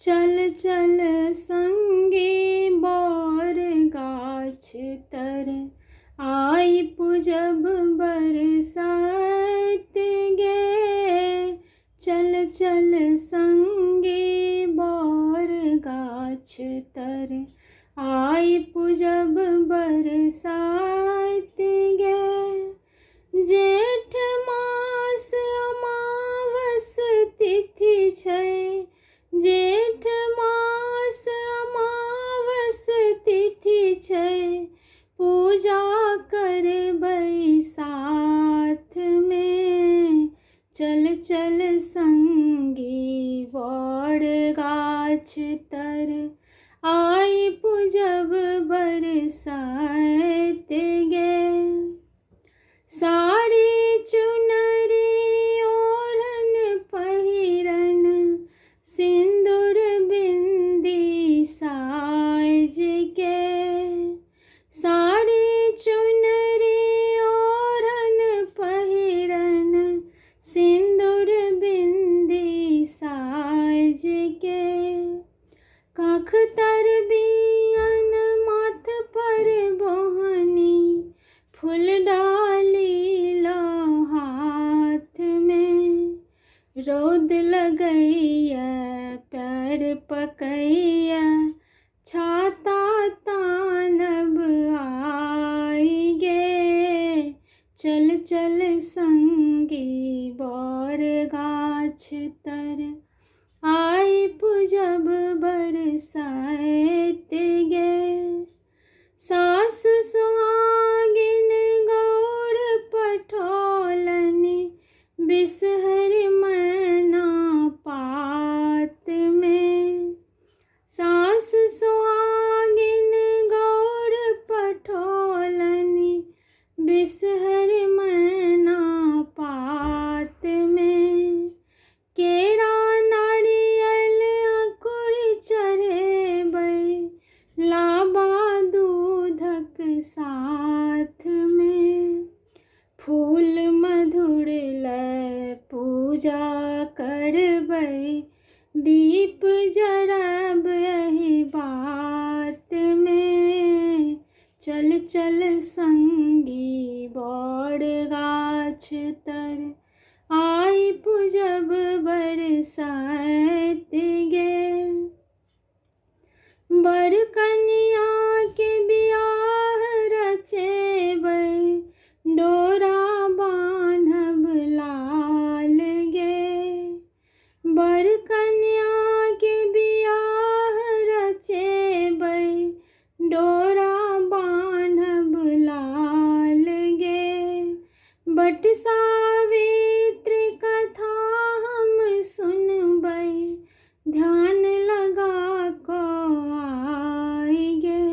चल चल संगे बर गाछ तर, आई पुजब बरसात गे। चल चल संगे बर गाछ तर, आई पुजब बरसात गे। जेठ मास अमावस तिथि छै, जेठ मास अमावस तिथि छै, पूजा करबै साथ में। चल चल संगी बर गाछ तर, आई पुजब बरसात गे। साड़ी चुनरी ओढ़न पहिरन, सिंदूर बिंदी साज के। साड़ी चुनरी ओढ़न पहिरन, सिंदूर बिंदी साज के। काख तर बियन माथ पर बोहनी, फूल डाली लो हाथ में। रौद लगैया पैर पकैया, छाता तानब आई गे। चल चल संगी बर गाछ तर, आई पुजब बरसात गे। सासु सुहागिन गौर पठौलनि, बिसहर मैना पात में। सासु सुहागिन गौर पठौलनि, बिसहर मैना पात में। केरा नारियल अंकुर चढ़ेबै, लाबा दूधक साथ में। फूल मधुर लय पूजा करबै, दीप जरब एहि बात में। चल चल संगी बर गाछ तर, आई पुजब बरसात गे। बर कनिया के बियाह रचेबै, डोरा बान्हब लाल गे। बर कनिया के बियाह रचेबै, डोरा बान्हब लाल गे। बट सावित्री कथा हम सुनबै, ध्यान लगा को आई गे।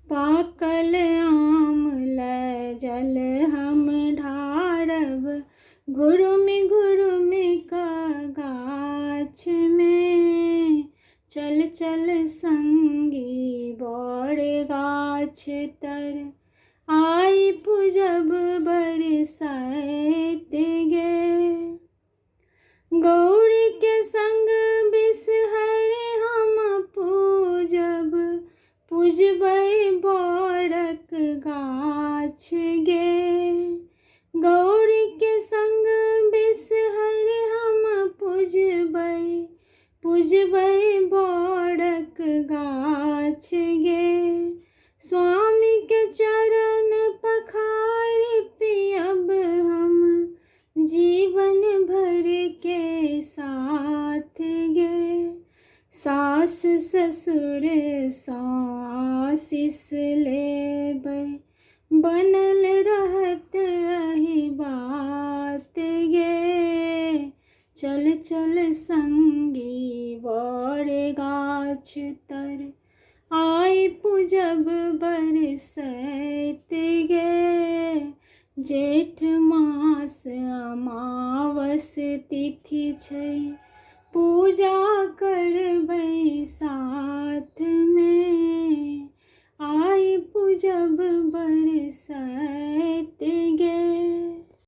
पाकल आम लय जल हम ढारब, घुरुमि घुरुमि का गाछ में। चल चल संगी बर गाछ तर, आई पुजब बरसात गे। गौरी के संग बिसहर हम पूजब, पूजबै बरक गाछ गे। गौरी के संग बिसहर हम पूजबै, पूजबै बरक गाछ गे। स्वामी के चरण पखारि पियब हम, जीवन भर के साथ गे। सास ससुर सँ आशीष लेबै, बनल रहत एहि बात गे। चल चल संगी बर गाछ तर, आई पुजब बरसात गे। जेठ मास अमावस तिथि छै, पूजा करबै साथ में। आई पुजब बरसात गे।